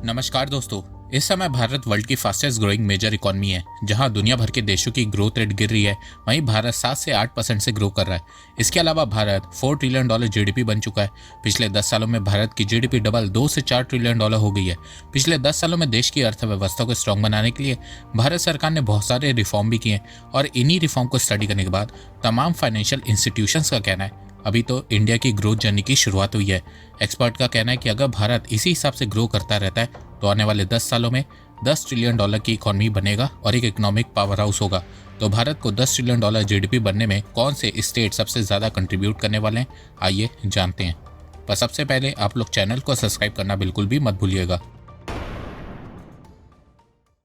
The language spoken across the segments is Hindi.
नमस्कार दोस्तों। इस समय भारत वर्ल्ड की फास्टेस्ट ग्रोइंग मेजर इकोनॉमी है। जहां दुनिया भर के देशों की ग्रोथ रेट गिर रही है, वहीं भारत 7 से 8% से ग्रो कर रहा है। इसके अलावा भारत $4 ट्रिलियन जीडीपी बन चुका है। पिछले 10 सालों में भारत की जीडीपी डबल 2 से $4 ट्रिलियन हो गई है। पिछले 10 सालों में देश की अर्थव्यवस्था को स्ट्रांग बनाने के लिए भारत सरकार ने बहुत सारे रिफॉर्म भी किए और इन्हीं रिफॉर्म को स्टडी करने के बाद तमाम फाइनेंशियल इंस्टीट्यूशंस का कहना है अभी तो इंडिया की ग्रोथ जर्नी की शुरुआत हुई है। एक्सपर्ट का कहना है कि अगर भारत इसी हिसाब से ग्रो करता रहता है तो आने वाले 10 सालों में $10 ट्रिलियन की इकोनॉमी बनेगा और एक इकोनॉमिक पावर हाउस होगा। तो भारत को $10 ट्रिलियन जीडीपी बनने में कौन से स्टेट सबसे ज़्यादा कंट्रीब्यूट करने वाले हैं, आइए जानते हैं। पर सबसे पहले आप लोग चैनल को सब्सक्राइब करना बिल्कुल भी मत भूलिएगा।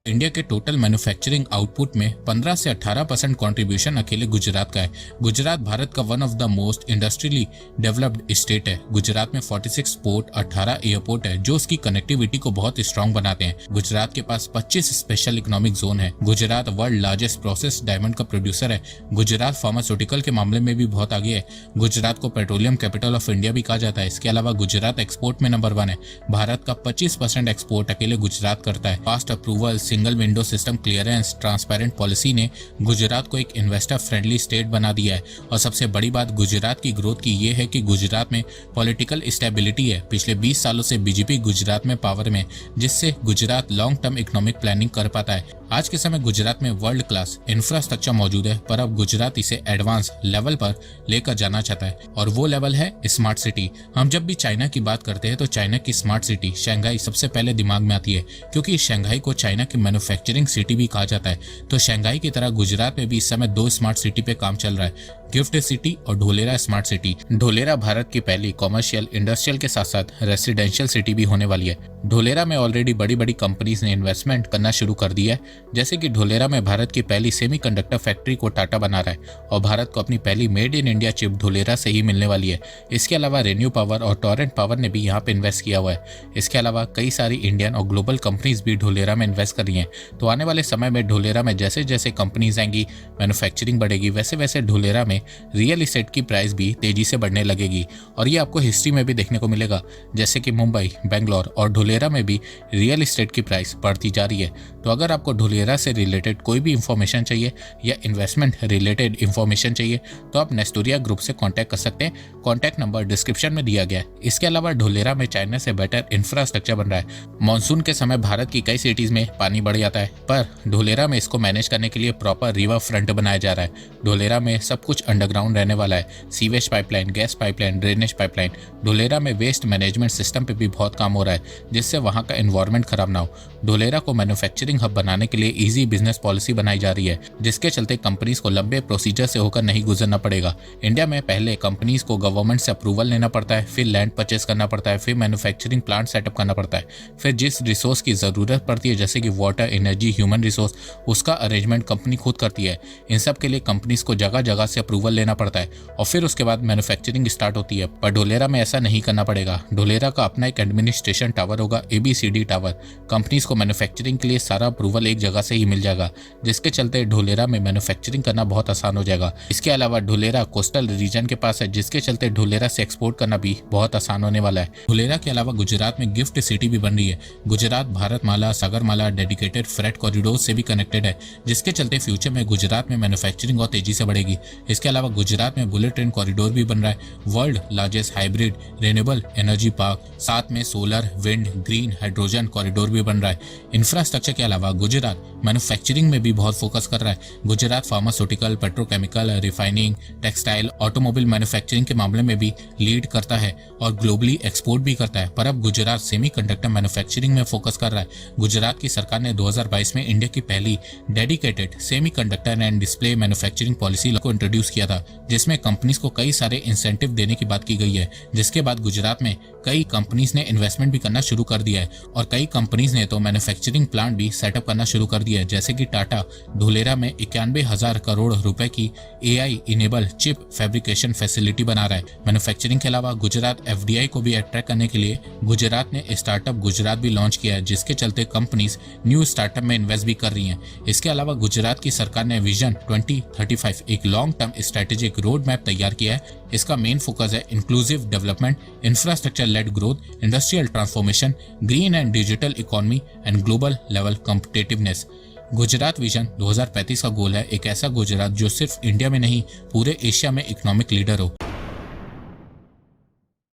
इंडिया के टोटल मैन्युफैक्चरिंग आउटपुट में 15 से 18% कंट्रीब्यूशन अकेले गुजरात का है। गुजरात भारत का one of the most industrially developed state है। गुजरात में 46 पोर्ट, 18 एयरपोर्ट है जो उसकी कनेक्टिविटी को बहुत स्ट्रांग बनाते हैं। गुजरात के पास 25 स्पेशल इकोनॉमिक जोन है। Gujarat world largest process diamond का प्रोड्यूसर है। गुजरात फार्मास्यूटिकल के मामले में भी बहुत आगे है। गुजरात को पेट्रोलियम कैपिटल ऑफ इंडिया भी कहा जाता है। इसके अलावा गुजरात एक्सपोर्ट में नंबर 1 है। भारत का 25% एक्सपोर्ट अकेले गुजरात करता है। Fast approval, single window system clearance, transparent policy ने गुजरात को एक इन्वेस्टर फ्रेंडली स्टेट बना दिया है। और सबसे बड़ी बात गुजरात की ग्रोथ की ये है कि गुजरात में पॉलिटिकल स्टेबिलिटी है। पिछले 20 सालों से बीजेपी गुजरात में पावर में, जिससे Gujarat long term economic planning कर पाता है। आज के समय गुजरात में वर्ल्ड क्लास इंफ्रास्ट्रक्चर मौजूद है, पर अब गुजरात इसे एडवांस लेवल पर लेकर जाना चाहता है और वो लेवल है स्मार्ट सिटी। हम जब भी चाइना की बात करते हैं तो चाइना की स्मार्ट सिटी शंघाई सबसे पहले दिमाग में आती है, क्योंकि शंघाई को चाइना की मैन्युफैक्चरिंग सिटी भी कहा जाता है। तो शंघाई की तरह गुजरात में भी इस समय 2 स्मार्ट सिटी पे काम चल रहा है, गिफ्ट सिटी और ढोलेरा स्मार्ट सिटी। ढोलेरा भारत की पहली कॉमर्शियल, इंडस्ट्रियल के साथ साथ रेसिडेंशियल सिटी भी होने वाली है। ढोलेरा में ऑलरेडी बड़ी बड़ी कंपनीज ने इन्वेस्टमेंट करना शुरू कर दिया है, जैसे कि ढोलेरा में भारत की पहली सेमीकंडक्टर फैक्ट्री को टाटा बना रहा है और भारत को अपनी पहली made in India chip Dholera से ही मिलने वाली है। इसके अलावा रेन्यू पावर और टॉरेंट पावर ने भी यहाँ पे इन्वेस्ट किया हुआ है। इसके अलावा कई सारी इंडियन और ग्लोबल कंपनीज भी ढोलेरा में इन्वेस्ट कर रही हैं। तो आने वाले समय में ढोलेरा में जैसे जैसे कंपनीज आएंगी, मैन्युफैक्चरिंग बढ़ेगी, वैसे वैसे ढोलेरा में रियल इस्टेट की प्राइस भी तेजी से बढ़ने लगेगी। और ये आपको हिस्ट्री में भी देखने को मिलेगा, जैसे कि मुंबई, बेंगलोर और ढोलेरा में भी रियल इस्टेट की प्राइस बढ़ती जा रही है। तो अगर आपको ढोलेरा से रिलेटेड कोई भी इंफॉर्मेशन चाहिए या इन्वेस्टमेंट रिलेटेड इंफॉर्मेशन चाहिए तो आप नेस्टोरिया ग्रुप से कांटेक्ट कर सकते हैं। कांटेक्ट नंबर डिस्क्रिप्शन में दिया गया है। इसके अलावा ढोलेरा में चाइना से बेटर इंफ्रास्ट्रक्चर बन रहा है। मानसून के समय भारत की कई सिटीज में पानी बढ़ जाता है, पर ढोलेरा में इसको मैनेज करने के लिए प्रॉपर रिवर फ्रंट बनाया जा रहा है। ढोलेरा में सब कुछ अंडरग्राउंड रहने वाला है। Sewage pipeline, gas pipeline, drainage pipeline. Dholera में वेस्ट मैनेजमेंट सिस्टम पे भी बहुत काम हो रहा है, जिससे वहाँ का एनवायरमेंट खराब ना हो। ढोलेरा को मैन्युफैक्चरिंग हब बनाने के लिए इजी बिजनेस पॉलिसी बनाई जा रही है, जिसके चलते कंपनीज को लंबे प्रोसीजर से होकर नहीं गुजरना पड़ेगा। इंडिया में पहले कंपनीज को गवर्नमेंट से अप्रूवल लेना पड़ता है, फिर लैंड परचेस करना पड़ता है, फिर मैन्युफैक्चरिंग प्लांट सेटअप करना पड़ता है, फिर जिस रिसोर्स की जरूरत पड़ती है जैसे कि वाटर, एनर्जी, ह्यूमन रिसोर्स, उसका अरेंजमेंट कंपनी खुद करती है। इन सब के लिए कंपनीज को जगह जगह से अप्रूवल लेना पड़ता है और फिर उसके बाद मैन्युफैक्चरिंग स्टार्ट होती है। पर ढोलेरा में ऐसा नहीं करना पड़ेगा। ढोलेरा का अपना एक एडमिनिस्ट्रेशन टावर होगा, ABCD टावर। कंपनीज को मैन्युफैक्चरिंग के लिए सारा अप्रूवल एक जगह से ही मिल जाएगा, जिसके चलते ढोलेरा में मैन्युफैक्चरिंग करना बहुत आसान हो जाएगा। इसके अलावा ढोलेरा कोस्टल रीजन के पास है, जिसके चलते ढोलेरा से एक्सपोर्ट करना भी बहुत आसान होने वाला है। ढोलेरा के अलावा गुजरात में गिफ्ट सिटी भी बन रही है। Gujarat Bharatmala, Sagarmala dedicated freight corridor से भी कनेक्टेड है, जिसके चलते फ्यूचर में गुजरात में मैन्युफैक्चरिंग और तेजी से बढ़ेगी। इसके अलावा गुजरात में बुलेट ट्रेन कॉरिडोर भी बन रहा है। World largest hybrid renewable energy park, साथ में solar, wind, green hydrogen corridor भी बन रहा है। इंफ्रास्ट्रक्चर के अलावा गुजरात मैन्युफैक्चरिंग में भी बहुत फोकस कर रहा है। Gujarat pharmaceutical, petrochemical, refining, textile, automobile manufacturing के मामले में भी लीड करता है और ग्लोबली एक्सपोर्ट भी करता है। पर अब गुजरात सेमीकंडक्टर मैन्युफैक्चरिंग में फोकस कर रहा है। गुजरात की सरकार ने 2022 में इंडिया की पहली dedicated semiconductor and display manufacturing policy को इंट्रोड्यूस किया था, जिसमें कंपनीज को कई सारे इंसेंटिव देने की बात की गई है। जिसके बाद गुजरात में कई कंपनीज ने इन्वेस्टमेंट भी करना शुरू कर दिया है और कई कंपनीज ने तो मैन्युफैक्चरिंग प्लांट भी सेटअप करना शुरू कर दिया है, जैसे कि टाटा ढोलेरा में 91,000 करोड़ रुपए की AI enable chip fabrication facility बना रहा है। मैन्युफैक्चरिंग के अलावा गुजरात FDI को भी अट्रैक्ट करने के लिए गुजरात ने स्टार्टअप गुजरात भी लॉन्च किया है, जिसके चलते कंपनीज न्यू स्टार्टअप में इन्वेस्ट भी कर रही हैं। इसके अलावा गुजरात की सरकार ने विजन 2035 एक long term strategic road map तैयार किया है, इसका मेन फोकस है inclusive development, infrastructure led growth, industrial transformation, green and digital economy and global level competitiveness. Gujarat vision 2035 का गोल है एक ऐसा गुजरात जो सिर्फ इंडिया में नहीं पूरे एशिया में इकोनॉमिक लीडर हो।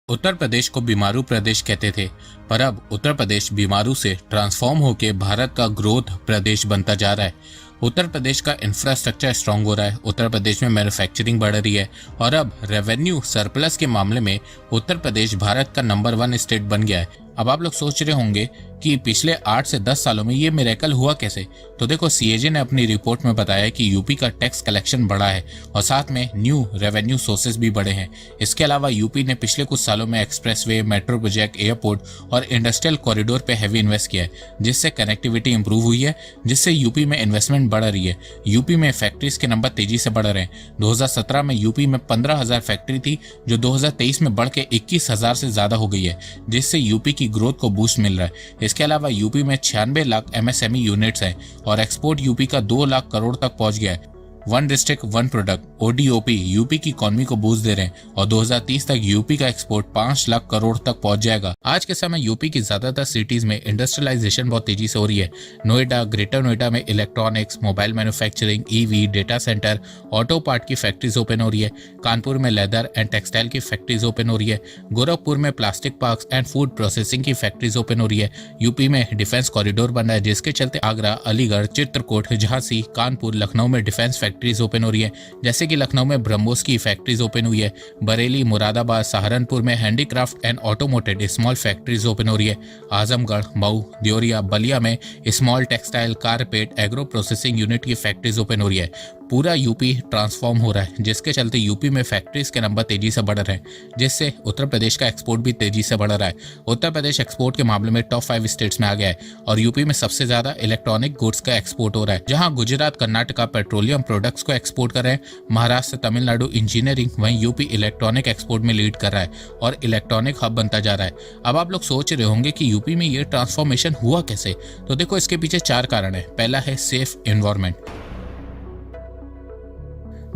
उत्तर प्रदेश को बीमारू प्रदेश कहते थे, पर अब उत्तर प्रदेश बीमारू से ट्रांसफॉर्म होकर भारत का ग्रोथ प्रदेश बनता जा रहा है। उत्तर प्रदेश का इंफ्रास्ट्रक्चर स्ट्रांग हो रहा है, उत्तर प्रदेश में मैन्युफैक्चरिंग बढ़ रही है और अब रेवेन्यू सरप्लस के मामले में उत्तर प्रदेश भारत का नंबर 1 स्टेट बन गया है। अब आप लोग सोच रहे होंगे कि पिछले 8 से 10 सालों में ये मिरेकल हुआ कैसे। तो देखो, सीएजी ने अपनी रिपोर्ट में बताया कि यूपी का टैक्स कलेक्शन बढ़ा है और साथ में न्यू रेवेन्यू सोर्सेज भी बढ़े हैं। इसके अलावा यूपी ने पिछले कुछ सालों में एक्सप्रेसवे, मेट्रो प्रोजेक्ट, एयरपोर्ट और इंडस्ट्रियल कॉरिडोर पे हैवी इन्वेस्ट किया है, जिससे कनेक्टिविटी इंप्रूव हुई है, जिससे यूपी में इन्वेस्टमेंट बढ़ रही है। यूपी में फैक्ट्रीज के नंबर तेजी से बढ़ रहे हैं। 2017 में यूपी में 15,000 फैक्ट्री थी, जो 2023 में बढ़ के 21,000 से ज्यादा हो गई है, जिससे यूपी की ग्रोथ को बूस्ट मिल रहा है। इसके अलावा यूपी में 96 लाख एमएसएमई यूनिट्स हैं और एक्सपोर्ट यूपी का 2 लाख करोड़ तक पहुंच गया है। 1 डिस्ट्रिक्ट 1 प्रोडक्ट ODOP यूपी की इकोनॉमी को बूस्ट दे रहे हैं और 2030 तक यूपी का एक्सपोर्ट 5 लाख करोड़ तक पहुंच जाएगा। आज के समय यूपी की ज्यादातर सिटीज में इंडस्ट्रियलाइजेशन बहुत तेजी से हो रही है। नोएडा, ग्रेटर नोएडा में electronics, mobile manufacturing, EV, data centre, auto part की फैक्ट्रीज ओपन हो रही है। कानपुर में लेदर एंड टेक्सटाइल की फैक्ट्रीज ओपन हो रही है। गोरखपुर में plastic park and food processing की फैक्ट्रीज ओपन हो रही है। यूपी में डिफेंस कॉरिडोर बन रहा है, जिसके चलते आगरा, अलीगढ़, चित्रकूट, झांसी, कानपुर, लखनऊ में डिफेंस फैक्ट्रीज ओपन हो रही है। जैसे कि लखनऊ में ब्रह्मोस की फैक्ट्रीज ओपन हुई है। बरेली, मुरादाबाद, सहारनपुर में handicraft and automotive small factories open हो रही है। आजमगढ़, मऊ, देवरिया, बलिया में small textile, carpet, agro processing unit की फैक्ट्रीज ओपन हो रही है। पूरा यूपी ट्रांसफॉर्म हो रहा है, जिसके चलते यूपी में फैक्ट्रीज के नंबर तेजी से बढ़ रहे हैं, जिससे उत्तर प्रदेश का एक्सपोर्ट भी तेजी से बढ़ रहा है। उत्तर प्रदेश एक्सपोर्ट के मामले में टॉप 5 स्टेट्स में आ गया है और यूपी में सबसे ज्यादा इलेक्ट्रॉनिक गुड्स का एक्सपोर्ट हो रहा है, जहां गुजरात, कर्नाटका पेट्रोलियम प्रोडक्ट्स को एक्सपोर्ट कर रहे हैं। महाराष्ट्र, तमिलनाडु इंजीनियरिंग, वहीं यूपी इलेक्ट्रॉनिक एक्सपोर्ट में लीड कर रहा है और इलेक्ट्रॉनिक हब बनता जा रहा है। अब आप लोग सोच रहे होंगे कि यूपी में ये ट्रांसफॉर्मेशन हुआ कैसे। तो देखो, इसके पीछे 4 कारण है। पहला है सेफ एनवायरनमेंट।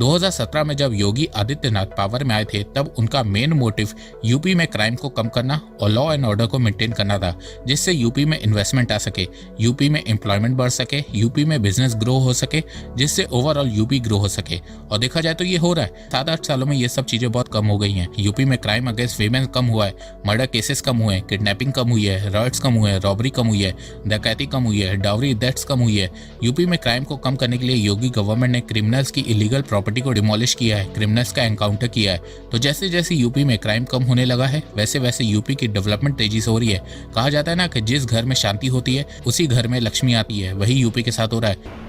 2017 में जब योगी आदित्यनाथ पावर में आए थे, तब उनका मेन मोटिव यूपी में क्राइम को कम करना और लॉ एंड ऑर्डर को मेंटेन करना था, जिससे यूपी में इन्वेस्टमेंट आ सके, यूपी में एम्प्लॉयमेंट बढ़ सके, यूपी में बिजनेस ग्रो हो सके, जिससे ओवरऑल यूपी ग्रो हो सके। और देखा जाए तो ये हो रहा है। 7-8 सालों में ये सब चीजें बहुत कम हो गई हैं। यूपी में क्राइम अगेंस्ट वीमेन कम हुआ है, मर्डर केसेस कम हुए हैं, किडनैपिंग कम हुई है, रॉयट्स कम हुए हैं, रॉबरी कम हुई है, डकैती कम हुई है, डाउरी डेथ्स कम हुई है। यूपी में क्राइम को कम करने के लिए योगी गवर्नमेंट ने क्रिमिनल्स की इलीगल प्रॉपर्टी को डिमोलिश किया है, क्रिमिनल्स का एनकाउंटर किया है। तो जैसे जैसे यूपी में क्राइम कम होने लगा है, वैसे वैसे यूपी की डेवलपमेंट तेजी से हो रही है। कहा जाता है ना कि जिस घर में शांति होती है उसी घर में लक्ष्मी आती है, वही यूपी के साथ हो रहा है।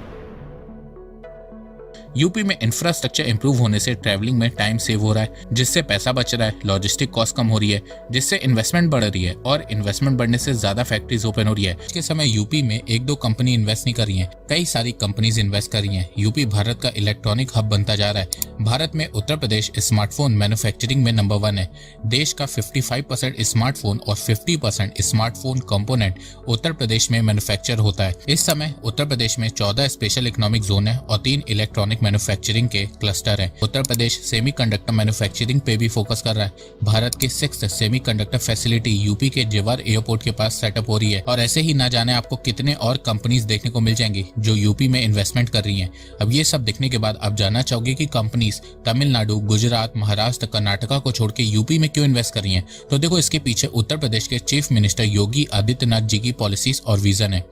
यूपी में इंफ्रास्ट्रक्चर इंप्रूव होने से ट्रैवलिंग में टाइम सेव हो रहा है, जिससे पैसा बच रहा है, लॉजिस्टिक कॉस्ट कम हो रही है, जिससे इन्वेस्टमेंट बढ़ रही है और इन्वेस्टमेंट बढ़ने से ज्यादा फैक्ट्रीज ओपन हो रही है। इसके समय यूपी में 1-2 कंपनी इन्वेस्ट नहीं कर रही है, कई सारी कंपनीज इन्वेस्ट कर रही है। यूपी भारत का इलेक्ट्रॉनिक हब बनता जा रहा है। भारत में उत्तर प्रदेश स्मार्टफोन मैन्युफैक्चरिंग में नंबर 1 है। देश का 55% स्मार्टफोन और 50% स्मार्टफोन कंपोनेंट उत्तर प्रदेश में मैन्युफैक्चर होता है। इस समय उत्तर प्रदेश में 14 स्पेशल इकोनॉमिक जोन है और 3 इलेक्ट्रॉनिक मैन्युफैक्चरिंग के क्लस्टर हैं। उत्तर प्रदेश सेमीकंडक्टर मैन्युफैक्चरिंग पे भी फोकस कर रहा है। भारत की 6th सेमीकंडक्टर फैसिलिटी यूपी के जेवर एयरपोर्ट के पास सेटअप हो रही है और ऐसे ही ना जाने आपको कितने और कंपनीज देखने को मिल जाएंगी जो यूपी में इन्वेस्टमेंट कर रही हैं। अब ये सब देखने के बाद आप जानना चाहोगे कि कंपनीज तमिलनाडु, गुजरात, महाराष्ट्र, कर्नाटका को छोड़ के यूपी में क्यों इन्वेस्ट कर रही हैं। तो देखो, इसके पीछे उत्तर प्रदेश के चीफ मिनिस्टर योगी आदित्यनाथ जी की पॉलिसीज और विजन है।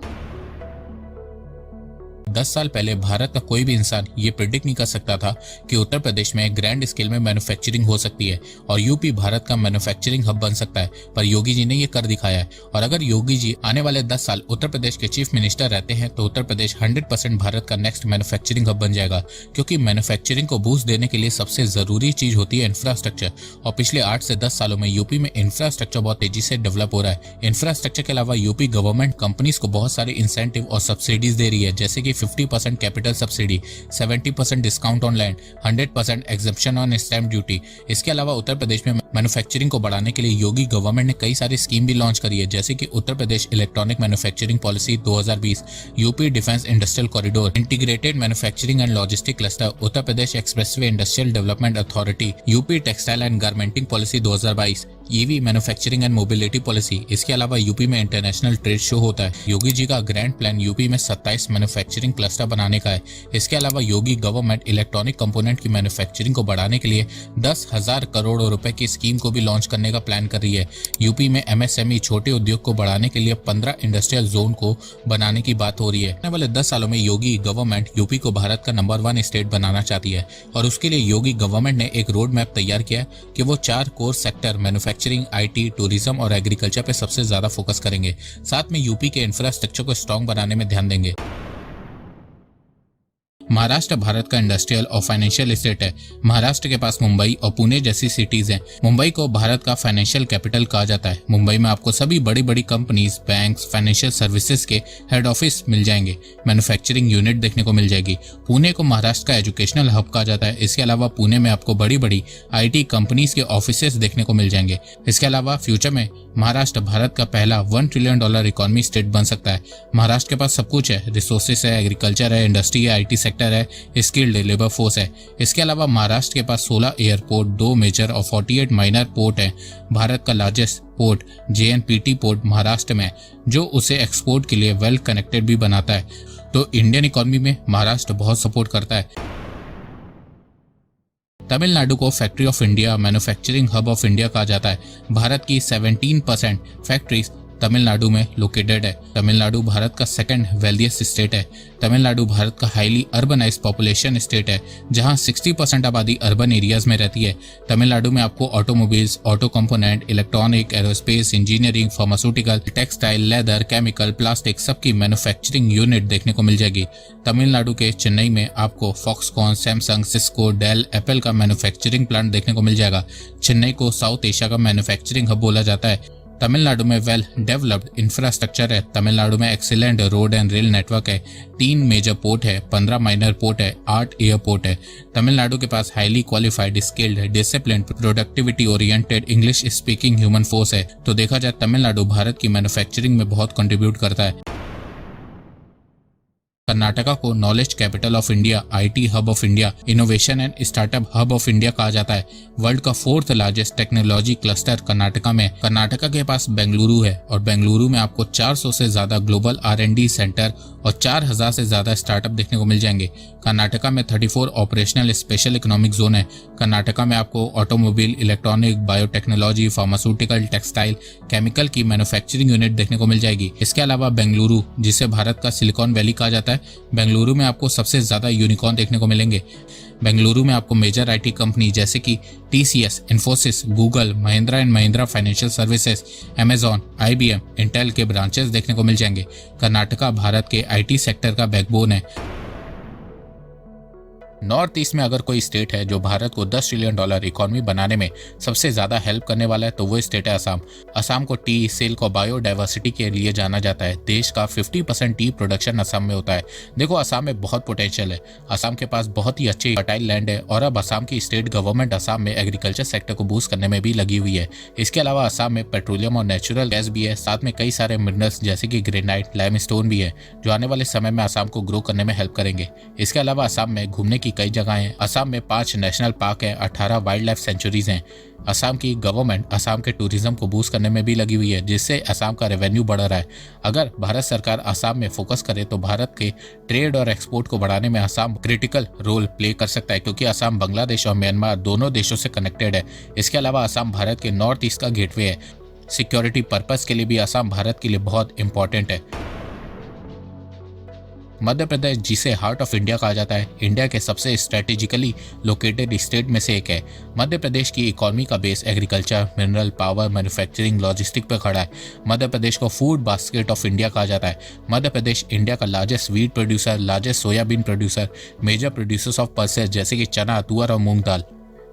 10 साल पहले भारत का कोई भी इंसान ये प्रिडिक्ट नहीं कर सकता था कि उत्तर प्रदेश में ग्रैंड स्केल में मैन्युफैक्चरिंग हो सकती है और यूपी भारत का मैन्युफैक्चरिंग हब बन सकता है। पर योगी जी ने ये कर दिखाया है और अगर योगी जी आने वाले 10 साल उत्तर प्रदेश के चीफ मिनिस्टर रहते हैं तो उत्तर प्रदेश 100% भारत का नेक्स्ट मैन्युफैक्चरिंग हब बन जाएगा, क्योंकि मैन्युफैक्चरिंग को बूस्ट देने के लिए सबसे जरूरी चीज होती है इंफ्रास्ट्रक्चर। और पिछले 8 से 10 सालों में यूपी में इंफ्रास्ट्रक्चर बहुत तेजी से डेवलप हो रहा है। इंफ्रास्ट्रक्चर के अलावा यूपी गवर्नमेंट कंपनीज को बहुत सारे इंसेंटिव और सब्सिडीज दे रही है, जैसे कि 50% capital subsidy, 70% discount on land, 100% exemption on stamp duty. इसके अलावा उत्तर प्रदेश में मैन्युफैक्चरिंग को बढ़ाने के लिए योगी गवर्नमेंट ने कई सारी स्कीम भी लॉन्च करी है, जैसे कि Uttar Pradesh electronic manufacturing policy 2020, UP defence industrial corridor, integrated manufacturing and logistic cluster, Uttar Pradesh expressway industrial development authority, UP textile and garmenting policy 2022, EV manufacturing and mobility policy. इसके अलावा यूपी में इंटरनेशनल ट्रेड शो होता है। योगी जी का ग्रैंड प्लान यूपी में 27 मैन्युफैक्चरिंग क्लस्टर बनाने का है। इसके अलावा योगी गवर्नमेंट इलेक्ट्रॉनिक कंपोनेंट की मैन्युफैक्चरिंग को बढ़ाने के लिए 10,000 करोड़ रुपए की स्कीम को भी लॉन्च करने का प्लान कर रही है। यूपी में एमएसएमई छोटे उद्योग को बढ़ाने के लिए 15 इंडस्ट्रियल जोन को बनाने की बात हो रही है। आने वाले 10 सालों में योगी गवर्नमेंट यूपी को भारत का नंबर 1 स्टेट बनाना चाहती है और उसके लिए योगी गवर्नमेंट ने एक रोड मैप तैयार किया है कि वो 4 core sector manufacturing, IT, tourism और एग्रीकल्चर पे सबसे ज्यादा फोकस करेंगे। साथ में यूपी के इंफ्रास्ट्रक्चर को स्ट्रॉन्ग बनाने में ध्यान देंगे। महाराष्ट्र भारत का इंडस्ट्रियल और फाइनेंशियल स्टेट है। महाराष्ट्र के पास मुंबई और पुणे जैसी सिटीज हैं। मुंबई को भारत का फाइनेंशियल कैपिटल कहा जाता है। मुंबई में आपको सभी बड़ी बड़ी कंपनीज, बैंक्स, फाइनेंशियल सर्विसेज के हेड ऑफिस मिल जाएंगे। मैन्युफैक्चरिंग यूनिट देखने को मिल जाएगी। पुणे को महाराष्ट्र का एजुकेशनल हब कहा जाता है। इसके अलावा पुणे में आपको बड़ी बड़ी IT कंपनीज के ऑफिसेस देखने को मिल जाएंगे। इसके अलावा फ्यूचर में महाराष्ट्र भारत का पहला $1 ट्रिलियन इकोनॉमी स्टेट बन सकता है। महाराष्ट्र के पास सब कुछ है, रिसोर्सेस है, एग्रीकल्चर है, इंडस्ट्री है, IT सेक्टर है, स्किल्ड लेबर फोर्स है। इसके अलावा महाराष्ट्र के पास 16 एयरपोर्ट, 2 मेजर और 48 माइनर पोर्ट है। भारत का largest port JNPT port Maharashtra में, जो उसे एक्सपोर्ट के लिए वेल कनेक्टेड भी बनाता है। तो इंडियन इकोनॉमी में महाराष्ट्र बहुत सपोर्ट करता है। तमिलनाडु को factory of India, manufacturing hub of India कहा जाता है। भारत की 17% फैक्ट्रीज तमिलनाडु में लोकेटेड है। तमिलनाडु भारत का सेकंड वेल्थिएस्ट स्टेट है। तमिलनाडु भारत का हाईली अर्बनाइज्ड पॉपुलेशन स्टेट है, जहां 60% आबादी अर्बन एरियाज में रहती है। तमिलनाडु में आपको automobiles, auto component, electronic, aerospace, engineering, pharmaceutical, textile, leather, chemical, plastic सबकी मैन्युफैक्चरिंग यूनिट देखने को मिल जाएगी। तमिलनाडु के चेन्नई में आपको Foxconn, Samsung, Cisco, Dell, Apple का मैन्युफैक्चरिंग प्लांट देखने को मिल जाएगा। चेन्नई को साउथ एशिया का मैन्युफैक्चरिंग हब बोला जाता है। तमिलनाडु में वेल डेवलप्ड इंफ्रास्ट्रक्चर है। तमिलनाडु में excellent road and rail network है। 3 मेजर पोर्ट है, 15 माइनर पोर्ट है, 8 एयरपोर्ट है। तमिलनाडु के पास highly qualified, skilled, discipline, productivity oriented, English speaking human force है। तो देखा जाए तमिलनाडु भारत की मैन्युफैक्चरिंग में बहुत कंट्रीब्यूट करता है। कर्नाटका को knowledge capital of India, IT hub of India, innovation and startup hub of India कहा जाता है। वर्ल्ड का 4th largest technology cluster Karnataka में। कर्नाटका के पास बेंगलुरु है और बेंगलुरु में आपको 400 से ज्यादा ग्लोबल R&D सेंटर और 4000 से ज्यादा स्टार्टअप देखने को मिल जाएंगे। कर्नाटका में 34 ऑपरेशनल स्पेशल इकोनॉमिक जोन है। कर्नाटका में आपको automobile, electronic, biotechnology, pharmaceutical, textile, chemical की मैन्युफैक्चरिंग यूनिट देखने को मिल जाएगी। इसके अलावा बेंगलुरु, जिसे भारत का सिलिकॉन वैली कहा जाता है, बेंगलुरु में आपको सबसे ज्यादा यूनिकॉर्न देखने को मिलेंगे। बेंगलुरु में आपको मेजर IT कंपनी जैसे कि TCS, Infosys, Google, Mahindra and Mahindra financial services, Amazon, IBM, Intel के ब्रांचेस देखने को मिल जाएंगे। कर्नाटका भारत के IT सेक्टर का बैकबोन है। नॉर्थ ईस्ट में अगर कोई स्टेट है जो भारत को $10 ट्रिलियन इकोनॉमी बनाने में सबसे ज्यादा हेल्प करने वाला है तो वो स्टेट है असम। असम को टी, सिल्क और बायोडाइवर्सिटी के लिए जाना जाता है। देश का 50% टी प्रोडक्शन असम में होता है। देखो असम में बहुत पोटेंशियल है। असम के पास बहुत ही अच्छी फर्टाइल लैंड है और अब असम की स्टेट गवर्नमेंट असम में एग्रीकल्चर सेक्टर को बूस्ट करने में भी लगी हुई है। इसके अलावा असम में पेट्रोलियम और नेचुरल गैस भी है। साथ में कई सारे मिनरल्स जैसे कि ग्रेनाइट, लाइमस्टोन भी है, जो आने वाले समय में असम को ग्रो करने में हेल्प करेंगे। इसके अलावा असम में घूमने की कई जगह हैं। असम में 5 नेशनल पार्क हैं, 18 वाइल्ड लाइफ सेंचुरीज हैं। असम की गवर्नमेंट असम के टूरिज्म को बूस्ट करने में भी लगी हुई है, जिससे असम का रेवेन्यू बढ़ रहा है। अगर भारत सरकार असम में फोकस करे तो भारत के ट्रेड और एक्सपोर्ट को बढ़ाने में असम क्रिटिकल रोल प्ले कर सकता है, क्योंकि असम बांग्लादेश और म्यांमार दोनों देशों से कनेक्टेड है। इसके अलावा असम भारत के नॉर्थ ईस्ट का गेटवे है। सिक्योरिटी पर्पस के लिए भी असम भारत के लिए बहुत इंपॉर्टेंट है। मध्य प्रदेश, जिसे हार्ट ऑफ इंडिया कहा जाता है, इंडिया के सबसे स्ट्रेटेजिकली लोकेटेड स्टेट में से एक है। मध्य प्रदेश की इकोनॉमी का base agriculture, mineral, power, manufacturing, logistic पर खड़ा है। मध्य प्रदेश को फूड बास्केट ऑफ इंडिया कहा जाता है। मध्य प्रदेश इंडिया का largest wheat producer, largest soybean producer, major producers of pulses जैसे कि चना, तुअर और मूंग दाल।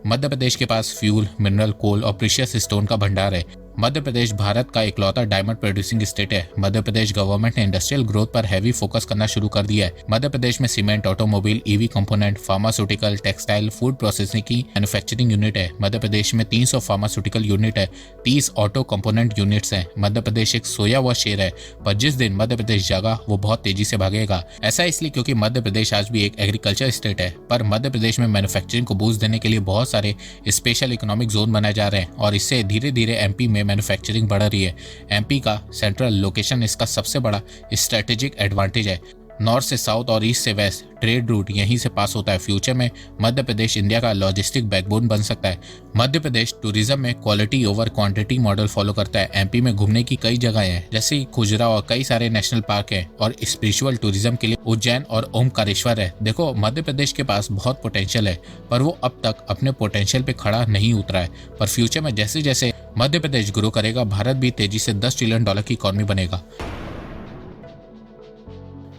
मध्य प्रदेश के पास फ्यूल, मिनरल, कोल और प्रीशियस स्टोन का भंडार है। मध्य प्रदेश भारत का इकलौता डायमंड प्रोड्यूसिंग स्टेट है। मध्य प्रदेश गवर्नमेंट ने इंडस्ट्रियल ग्रोथ पर हैवी फोकस करना शुरू कर दिया है। मध्य प्रदेश में cement, automobile, EV component, pharmaceutical, textile, food processing की मैन्युफैक्चरिंग यूनिट है। मध्य प्रदेश में 300 फार्मास्यूटिकल यूनिट है, 30 ऑटो कंपोनेंट यूनिट्स हैं। मध्य प्रदेश एक सोया हुआ शेर है, पर जिस दिन मध्य प्रदेश जागा वो बहुत तेजी से भागेगा। ऐसा इसलिए क्योंकि मध्य प्रदेश आज भी एक एग्रीकल्चर स्टेट है, पर मध्य प्रदेश में मैन्युफैक्चरिंग को बूस्ट देने के लिए बहुत सारे स्पेशल इकोनॉमिक जोन बनाए जा रहे हैं और इससे धीरे धीरे एमपी में मैन्युफैक्चरिंग बढ़ रही है। एमपी का सेंट्रल लोकेशन इसका सबसे बड़ा स्ट्रेटेजिक एडवांटेज है। नॉर्थ से साउथ और ईस्ट से वेस्ट ट्रेड रूट यहीं से पास होता है। फ्यूचर में मध्य प्रदेश इंडिया का लॉजिस्टिक बैकबोन बन सकता है। मध्य प्रदेश टूरिज्म में quality over quantity model follow करता है। एमपी में घूमने की कई जगह हैं, जैसे खुजरा और कई सारे नेशनल पार्क हैं और स्पिरिचुअल टूरिज्म के लिए उज्जैन और ओमकारेश्वर है। देखो, मध्य प्रदेश के पास बहुत पोटेंशियल है, पर वो अब तक अपने पोटेंशियल पे खड़ा नहीं उतरा है। पर फ्यूचर में जैसे जैसे मध्य प्रदेश ग्रो करेगा, भारत भी तेजी से $10 ट्रिलियन की इकोनॉमी बनेगा।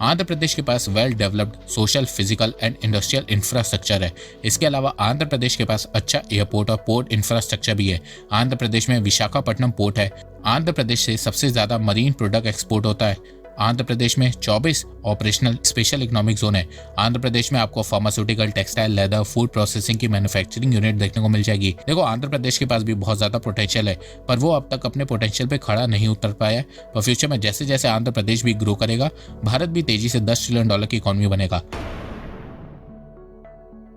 आंध्र प्रदेश के पास well developed social, physical and industrial infrastructure है। इसके अलावा आंध्र प्रदेश के पास अच्छा एयरपोर्ट और पोर्ट इंफ्रास्ट्रक्चर भी है। आंध्र प्रदेश में विशाखापट्टनम पोर्ट है। आंध्र प्रदेश से सबसे ज्यादा मरीन प्रोडक्ट एक्सपोर्ट होता है। आंध्र प्रदेश में 24 ऑपरेशनल स्पेशल इकोनॉमिक जोन है। आंध्र प्रदेश में आपको pharmaceutical, textile, leather, food processing की मैन्युफैक्चरिंग यूनिट देखने को मिल जाएगी। देखो, आंध्र प्रदेश के पास भी बहुत ज्यादा पोटेंशियल है, पर वो अब तक अपने पोटेंशियल पे खड़ा नहीं उतर पाया है। पर फ्यूचर में जैसे जैसे आंध्र प्रदेश भी ग्रो करेगा, भारत भी तेजी से $10 ट्रिलियन की इकोनॉमी बनेगा।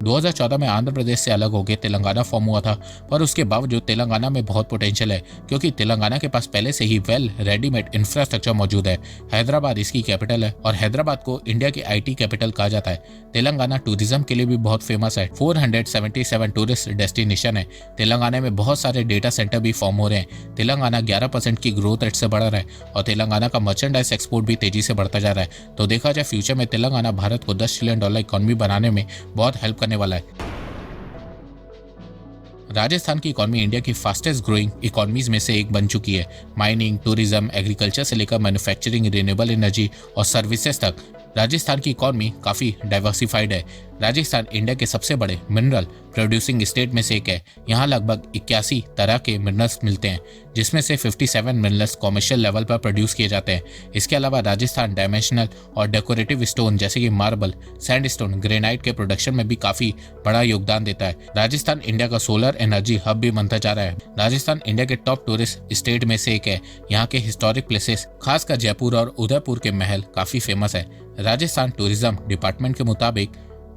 2014 में आंध्र प्रदेश से अलग होकर तेलंगाना फॉर्म हुआ था, पर उसके बावजूद तेलंगाना में बहुत पोटेंशियल है, क्योंकि तेलंगाना के पास पहले से ही वेल रेडीमेड इंफ्रास्ट्रक्चर मौजूद है। हैदराबाद इसकी कैपिटल है और हैदराबाद को इंडिया की आईटी कैपिटल कहा जाता है। तेलंगाना टूरिज्म के लिए भी बहुत फेमस है। 477 टूरिस्ट डेस्टिनेशन है। तेलंगाना में बहुत सारे डेटा सेंटर भी फॉर्म हो रहे हैं। तेलंगाना 11% की ग्रोथ रेट से बढ़ रहा है और तेलंगाना का मर्चेंडाइज एक्सपोर्ट भी तेजी से बढ़ता जा रहा है। तो देखा जाए, फ्यूचर में तेलंगाना भारत को $10 ट्रिलियन इकोनॉमी बनाने में बहुत हेल्प करने वाला है। राजस्थान की इकोनॉमी इंडिया की फास्टेस्ट ग्रोइंग इकोनॉमीज में से एक बन चुकी है। माइनिंग, टूरिज्म, एग्रीकल्चर से लेकर मैन्युफैक्चरिंग, रिन्यूएबल एनर्जी और सर्विसेज तक राजस्थान की इकोनॉमी काफी डाइवर्सिफाइड है। राजस्थान इंडिया के सबसे बड़े मिनरल प्रोड्यूसिंग स्टेट में से एक है। यहाँ लगभग 81 तरह के मिनरल्स मिलते हैं, जिसमें से 57 मिनरल्स कॉमर्शियल लेवल पर प्रोड्यूस किए जाते हैं। इसके अलावा राजस्थान डायमेंशनल और डेकोरेटिव स्टोन जैसे कि मार्बल, सैंडस्टोन, ग्रेनाइट के प्रोडक्शन में भी काफी बड़ा योगदान देता है। राजस्थान इंडिया का सोलर एनर्जी हब भी बनता जा रहा है। राजस्थान इंडिया के टॉप टूरिस्ट स्टेट में से एक है। यहाँ के हिस्टोरिक प्लेसेस, खासकर जयपुर और उदयपुर के महल काफी फेमस है। राजस्थान टूरिज्म डिपार्टमेंट के मुताबिक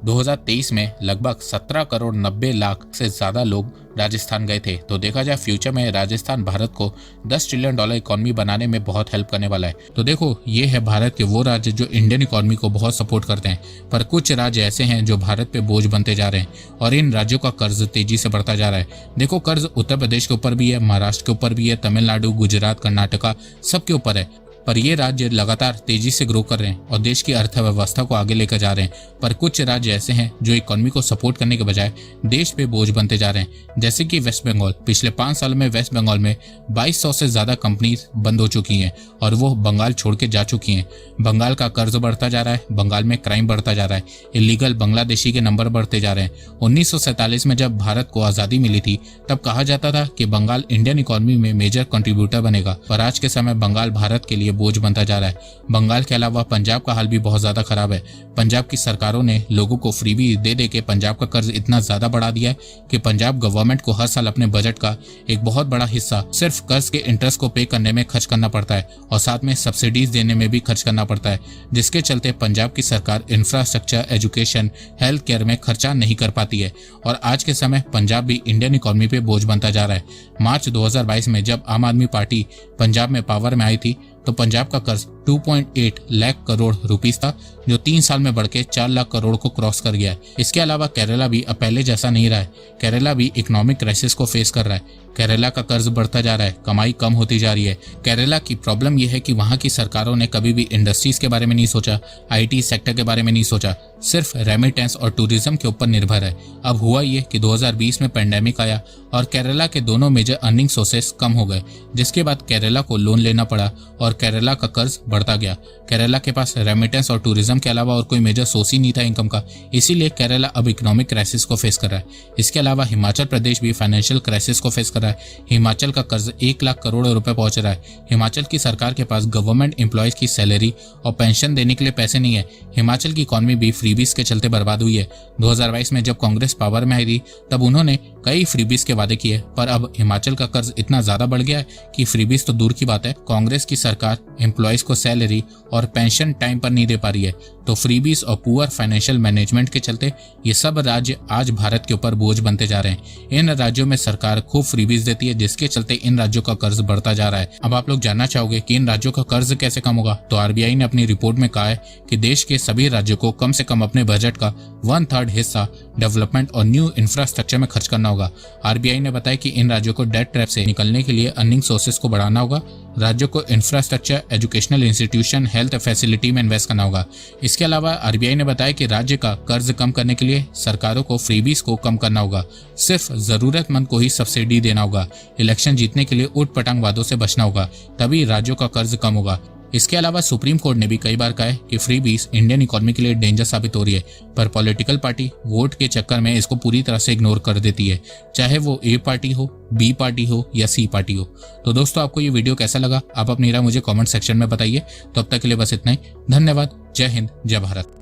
2023 में लगभग 17 करोड़ 90 लाख से ज्यादा लोग राजस्थान गए थे। तो देखा जाए, फ्यूचर में राजस्थान भारत को $10 ट्रिलियन इकोनॉमी बनाने में बहुत हेल्प करने वाला है। तो देखो, ये है भारत के वो राज्य जो इंडियन इकोनॉमी को बहुत सपोर्ट करते हैं, पर कुछ राज्य ऐसे हैं जो भारत पे बोझ बनते जा रहे हैं और इन राज्यों का कर्ज तेजी से बढ़ता जा रहा है। देखो, कर्ज उत्तर प्रदेश के ऊपर भी है, महाराष्ट्र के ऊपर भी है, तमिलनाडु, गुजरात, कर्नाटका सबके ऊपर है। पर ये राज्य लगातार तेजी से ग्रो कर रहे हैं और देश की अर्थव्यवस्था को आगे लेकर जा रहे हैं। पर कुछ राज्य ऐसे हैं जो इकोनॉमी को सपोर्ट करने के बजाय देश पे बोझ बनते जा रहे हैं, जैसे कि वेस्ट बंगाल। पिछले 5 साल में वेस्ट बंगाल में 2200 से ज्यादा कंपनीज बंद हो चुकी हैं और वो बंगाल छोड़ के जा चुकी हैं। बंगाल का कर्ज बढ़ता जा रहा है, बंगाल में क्राइम बढ़ता जा रहा है, इलीगल बांग्लादेशी के नंबर बढ़ते जा रहे हैं। 1947 में जब भारत को आजादी मिली थी, तब कहा जाता था कि बंगाल इंडियन इकोनॉमी में मेजर कंट्रीब्यूटर बनेगा, पर आज के समय बंगाल भारत के लिए बोझ बनता जा रहा है। बंगाल के अलावा पंजाब का हाल भी बहुत ज्यादा खराब है। पंजाब की सरकारों ने लोगों को फ्रीबी दे दे के पंजाब का कर्ज इतना ज्यादा बढ़ा दिया है कि पंजाब गवर्नमेंट को हर साल अपने बजट का एक बहुत बड़ा हिस्सा सिर्फ कर्ज के इंटरेस्ट को पे करने में खर्च करना पड़ता है और साथ में सब्सिडीज देने में भी खर्च करना पड़ता है, जिसके चलते पंजाब की सरकार इंफ्रास्ट्रक्चर, एजुकेशन, हेल्थ केयर में खर्चा नहीं कर पाती है और आज के समय पंजाब भी इंडियन इकोनॉमी पे बोझ बनता जा रहा है। मार्च 2022 में जब आम आदमी पार्टी पंजाब में पावर में आई थी, तो पंजाब का कर्ज 2.8 लाख करोड़ रुपीस था, जो 3 साल में बढ़ के 4 लाख करोड़ को क्रॉस कर गया है। इसके अलावा केरला भी अब पहले जैसा नहीं रहा है। केरला भी इकोनॉमिक क्राइसिस को फेस कर रहा है। केरला का कर्ज बढ़ता जा रहा है, कमाई कम होती जा रही है। केरला की प्रॉब्लम यह है कि वहां की सरकारों ने कभी भी इंडस्ट्रीज के बारे में नहीं सोचा, आईटी सेक्टर के बारे में नहीं सोचा, सिर्फ रेमिटेंस और टूरिज्म के ऊपर निर्भर है। अब हुआ ये कि 2020 में पेंडेमिक आया और केरला के दोनों मेजर अर्निंग सोर्सेस कम हो गए, जिसके बाद केरला को लोन लेना पड़ा और केरला का कर्ज बढ़ता गया। केरला के पास रेमिटेंस और टूरिज्म के अलावा और कोई मेजर सोर्स ही नहीं था इनकम का, इसीलिए केरला अब इकोनॉमिक क्राइसिस को फेस कर रहा है। इसके अलावा हिमाचल प्रदेश भी फाइनेंशियल क्राइसिस को फेस कर रहा है। हिमाचल का कर्ज 1 लाख करोड़ रुपए पहुंच रहा है। हिमाचल की सरकार के पास गवर्नमेंट एम्प्लॉयज की सैलरी और पेंशन देने के लिए पैसे नहीं है। हिमाचल की इकॉनमी भी फ्रीबीज के चलते बर्बाद हुई है। 2022 में जब कांग्रेस पावर में आई थी तब उन्होंने कई फ्रीबीज के वादे किए, पर अब हिमाचल का कर्ज इतना ज्यादा बढ़ गया है कि फ्रीबीज तो दूर की बात है, कांग्रेस की सरकार एम्प्लॉयज को सैलरी और पेंशन टाइम पर नहीं दे पा रही है। तो फ्रीबीज और पुअर फाइनेंशियल मैनेजमेंट के चलते ये सब राज्य आज भारत के ऊपर बोझ बनते जा रहे हैं। इन राज्यों में सरकार खूब फ्रीबीज देती है, जिसके चलते इन राज्यों का कर्ज बढ़ता जा रहा है। अब आप लोग जानना चाहोगे कि इन राज्यों का कर्ज कैसे कम होगा, तो आरबीआई ने अपनी रिपोर्ट में कहा है कि देश के सभी राज्यों को कम से कम अपने बजट का 1/3 हिस्सा डेवलपमेंट और न्यू इंफ्रास्ट्रक्चर में खर्च करना होगा। आरबीआई ने बताया कि इन राज्यों को डेट ट्रैप से निकलने के लिए अर्निंग सोर्सेज को बढ़ाना होगा। राज्यों को infrastructure, educational institution, health facility में इन्वेस्ट करना होगा। इसके अलावा आरबीआई ने बताया कि राज्य का कर्ज कम करने के लिए सरकारों को फ्रीबीज को कम करना होगा। सिर्फ जरूरतमंद को ही सब्सिडी देना होगा। इलेक्शन जीतने के लिए उठपटांग वादों से बचना होगा, तभी राज्यों का कर्ज कम होगा। इसके अलावा सुप्रीम कोर्ट ने भी कई बार कहा है कि फ्रीबीज इंडियन इकोनॉमी के लिए डेंजर साबित हो रही है, पर पॉलिटिकल पार्टी वोट के चक्कर में इसको पूरी तरह से इग्नोर कर देती है, चाहे वो ए पार्टी हो, बी पार्टी हो या सी पार्टी हो। तो दोस्तों, आपको ये वीडियो कैसा लगा, आप अपनी राय मुझे कमेंट सेक्शन में बताइए। तो अब तक के लिए बस इतना ही। धन्यवाद। जय हिंद, जय भारत।